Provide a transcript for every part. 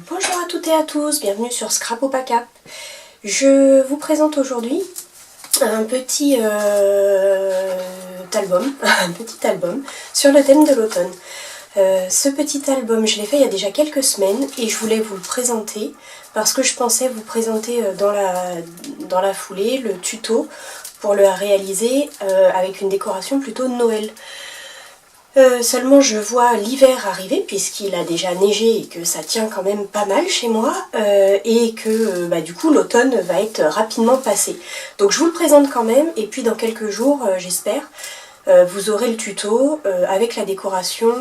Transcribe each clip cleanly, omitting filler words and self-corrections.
Bonjour à toutes et à tous, bienvenue sur Scrap au Pack. Je vous présente aujourd'hui un petit album sur le thème de l'automne. Ce petit album, je l'ai fait il y a déjà quelques semaines et je voulais vous le présenter parce que je pensais vous présenter dans la foulée le tuto pour le réaliser avec une décoration plutôt de Noël. Seulement je vois l'hiver arriver puisqu'il a déjà neigé et que ça tient quand même pas mal chez moi et que du coup l'automne va être rapidement passé. Donc je vous le présente quand même et puis dans quelques jours j'espère vous aurez le tuto avec la décoration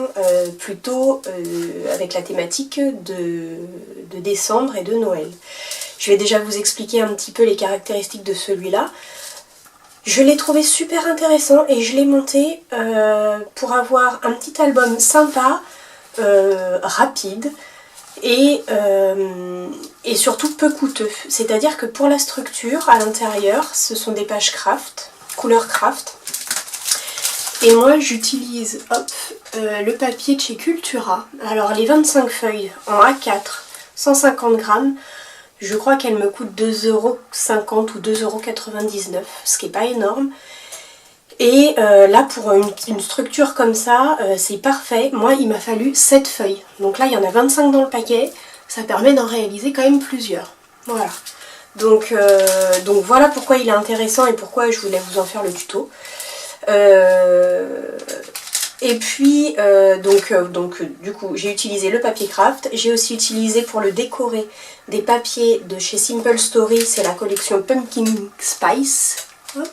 plutôt avec la thématique de décembre et de Noël. Je vais déjà vous expliquer un petit peu les caractéristiques de celui-là. Je l'ai trouvé super intéressant et je l'ai monté pour avoir un petit album sympa, rapide et surtout peu coûteux. C'est-à-dire que pour la structure, à l'intérieur, ce sont des pages craft, couleur craft. Et moi j'utilise le papier de chez Cultura. Alors les 25 feuilles en A4, 150 grammes. Je crois qu'elle me coûte 2,50€ ou 2,99€, ce qui n'est pas énorme. Et là, pour une structure comme ça, c'est parfait. Moi, il m'a fallu 7 feuilles. Donc là, il y en a 25 dans le paquet. Ça permet d'en réaliser quand même plusieurs. Voilà. Donc voilà pourquoi il est intéressant et pourquoi je voulais vous en faire le tuto. Et puis, du coup, j'ai utilisé le papier craft. J'ai aussi utilisé pour le décorer des papiers de chez Simple Story. C'est la collection Pumpkin Spice. Hop.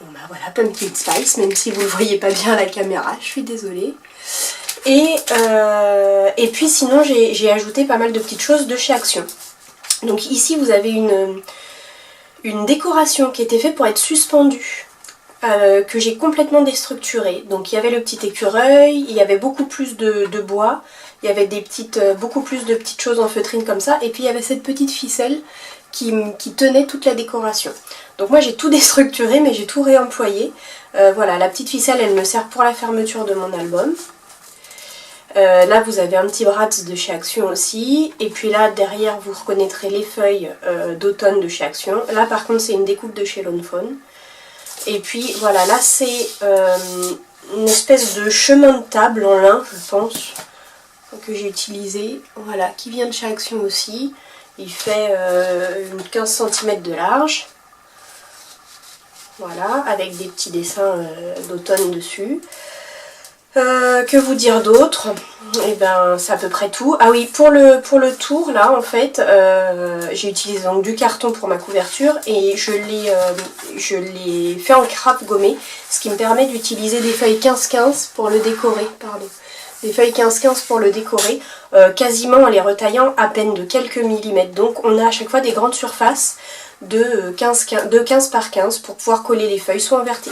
Bon bah voilà, Pumpkin Spice, même si vous ne le voyez pas bien à la caméra, je suis désolée. Et puis sinon j'ai ajouté pas mal de petites choses de chez Action. Donc ici vous avez une décoration qui était faite pour être suspendue, que j'ai complètement déstructurée. Donc il y avait le petit écureuil, il y avait beaucoup plus de bois, il y avait beaucoup plus de petites choses en feutrine comme ça, et puis il y avait cette petite ficelle qui tenait toute la décoration. Donc moi j'ai tout déstructuré mais j'ai tout réemployé. Voilà, la petite ficelle elle me sert pour la fermeture de mon album. Là vous avez un petit Bratz de chez Action aussi, et puis là derrière vous reconnaîtrez les feuilles d'automne de chez Action. Là par contre c'est une découpe de chez Lawn Fawn. Et puis voilà, là c'est une espèce de chemin de table en lin je pense, que j'ai utilisé, voilà, qui vient de chez Action aussi. Il fait 15 cm de large, voilà, avec des petits dessins d'automne dessus. Que vous dire d'autre? Et ben c'est à peu près tout. Ah oui, pour le tour là en fait, j'ai utilisé donc du carton pour ma couverture et je l'ai fait en craft gommé, ce qui me permet d'utiliser des feuilles 15-15 pour le décorer, des feuilles 15-15 pour le décorer, quasiment en les retaillant à peine de quelques millimètres. Donc on a à chaque fois des grandes surfaces de 15 par 15 pour pouvoir coller les feuilles,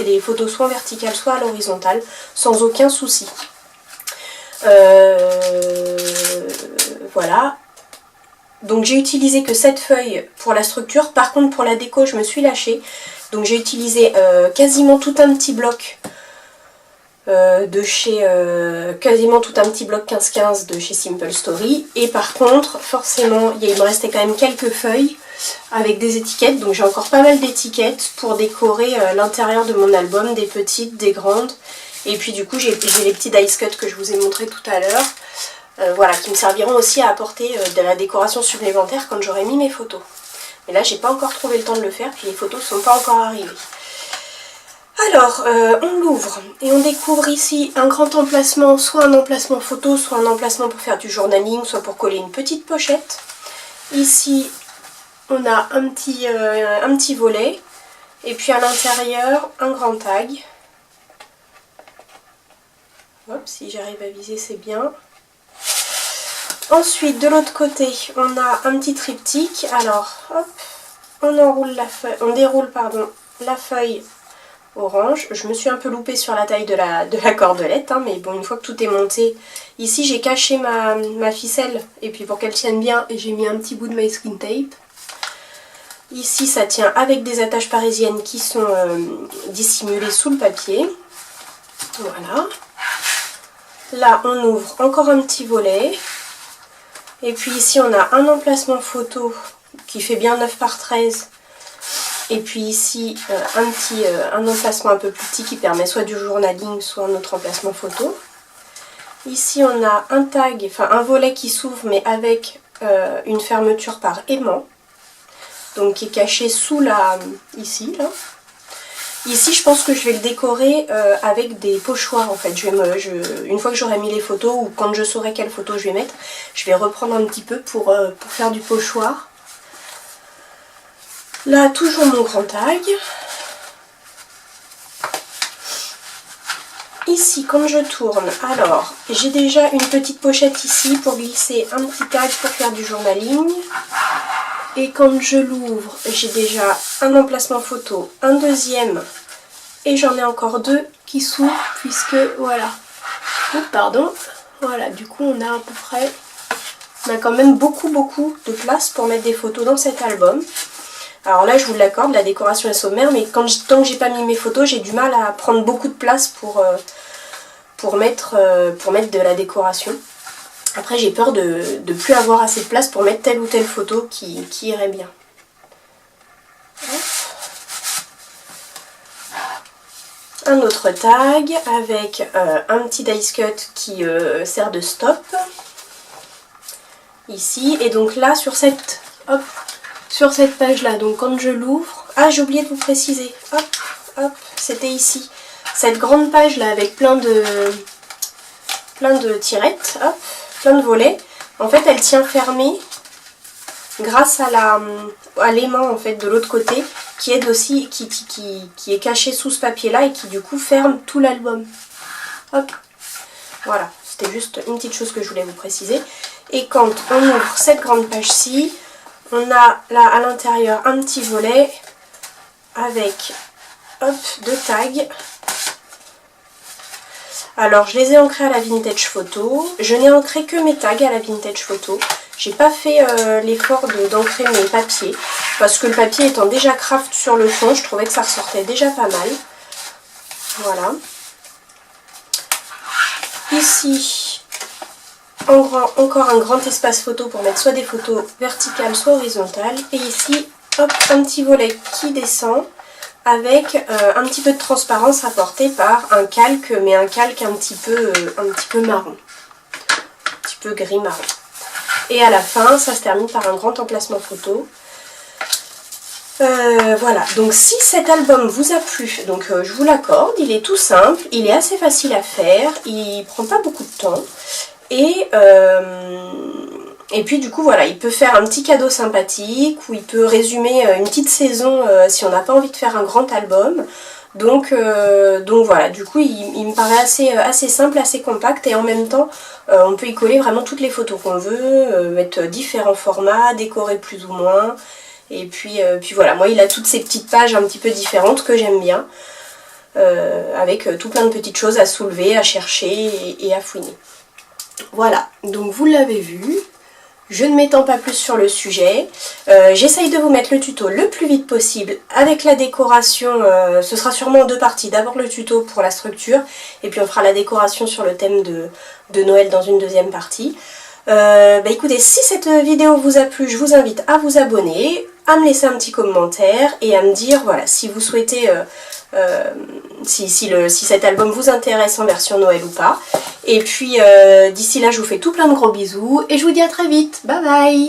les photos soit en verticale soit à l'horizontale, sans aucun souci. Voilà. Donc j'ai utilisé que 7 feuilles pour la structure. Par contre pour la déco je me suis lâchée. Donc j'ai utilisé quasiment tout un petit bloc quasiment tout un petit bloc 15-15 de chez Simple Story. Et par contre forcément il me restait quand même quelques feuilles avec des étiquettes, donc j'ai encore pas mal d'étiquettes pour décorer l'intérieur de mon album, des petites, des grandes, et puis du coup j'ai les petits dice cut que je vous ai montré tout à l'heure, voilà, qui me serviront aussi à apporter de la décoration supplémentaire quand j'aurai mis mes photos. Mais là j'ai pas encore trouvé le temps de le faire, puis les photos sont pas encore arrivées. Alors, on l'ouvre et on découvre ici un grand emplacement, soit un emplacement photo, soit un emplacement pour faire du journaling, soit pour coller une petite pochette. Ici on a un petit volet, et puis à l'intérieur un grand tag. Hop, si j'arrive à viser c'est bien. Ensuite de l'autre côté on a un petit triptyque. Alors hop, on déroule la feuille orange. Je me suis un peu loupée sur la taille de la cordelette, hein, mais bon, une fois que tout est monté, ici j'ai caché ma ficelle, et puis pour qu'elle tienne bien, j'ai mis un petit bout de masking tape. Ici ça tient avec des attaches parisiennes qui sont dissimulées sous le papier. Voilà. Là on ouvre encore un petit volet. Et puis ici on a un emplacement photo qui fait bien 9 par 13. Et puis ici un emplacement un peu plus petit qui permet soit du journaling, soit un autre emplacement photo. Ici on a un tag, enfin un volet qui s'ouvre mais avec une fermeture par aimant. Donc qui est caché sous la... ici là. Ici je pense que je vais le décorer avec des pochoirs en fait. Une fois que j'aurai mis les photos ou quand je saurai quelles photos je vais mettre, je vais reprendre un petit peu pour faire du pochoir. Là toujours mon grand tag. Ici quand je tourne, alors j'ai déjà une petite pochette ici pour glisser un petit tag pour faire du journaling. Et quand je l'ouvre, j'ai déjà un emplacement photo, un deuxième, et j'en ai encore deux qui s'ouvrent puisque voilà. Oh, pardon, voilà, du coup on a à peu près, on a quand même beaucoup de place pour mettre des photos dans cet album. Alors là je vous l'accorde, la décoration est sommaire, mais tant que j'ai pas mis mes photos, j'ai du mal à prendre beaucoup de place pour mettre de la décoration. Après j'ai peur de ne plus avoir assez de place pour mettre telle ou telle photo qui irait bien. Hop. Un autre tag avec un petit dice cut qui sert de stop. Ici, et donc là sur cette page là, donc quand je l'ouvre, ah j'ai oublié de vous préciser, hop, c'était ici. Cette grande page là avec plein de tirettes, hop. Plein de volets, en fait elle tient fermée grâce à l'aimant en fait de l'autre côté qui aide aussi, qui est caché sous ce papier là et qui du coup ferme tout l'album. Hop, voilà, c'était juste une petite chose que je voulais vous préciser. Et quand on ouvre cette grande page-ci, on a là à l'intérieur un petit volet avec hop, deux tags. Alors je les ai ancrés à la vintage photo, je n'ai ancré que mes tags à la vintage photo. J'ai pas fait l'effort d'ancrer mes papiers parce que le papier étant déjà craft sur le fond, je trouvais que ça ressortait déjà pas mal. Voilà. Ici, encore un grand espace photo pour mettre soit des photos verticales soit horizontales. Et ici, hop, un petit volet qui descend avec un petit peu de transparence apportée par un calque, mais un calque un petit peu marron, un petit peu gris marron. Et à la fin, ça se termine par un grand emplacement photo. Voilà, donc si cet album vous a plu, donc je vous l'accorde, il est tout simple, il est assez facile à faire, il prend pas beaucoup de temps. Et puis du coup voilà, il peut faire un petit cadeau sympathique ou il peut résumer une petite saison si on n'a pas envie de faire un grand album. Donc voilà, du coup il me paraît assez simple, assez compact et en même temps on peut y coller vraiment toutes les photos qu'on veut, mettre différents formats, décorer plus ou moins. Et puis voilà, moi il a toutes ces petites pages un petit peu différentes que j'aime bien, avec tout plein de petites choses à soulever, à chercher et à fouiner. Voilà, donc vous l'avez vu. Je ne m'étends pas plus sur le sujet, j'essaye de vous mettre le tuto le plus vite possible avec la décoration, ce sera sûrement en deux parties, d'abord le tuto pour la structure et puis on fera la décoration sur le thème de Noël dans une deuxième partie. Écoutez, si cette vidéo vous a plu, je vous invite à vous abonner, à me laisser un petit commentaire et à me dire voilà si vous souhaitez, si cet album vous intéresse en version Noël ou pas. Et puis d'ici là je vous fais tout plein de gros bisous et je vous dis à très vite, bye bye.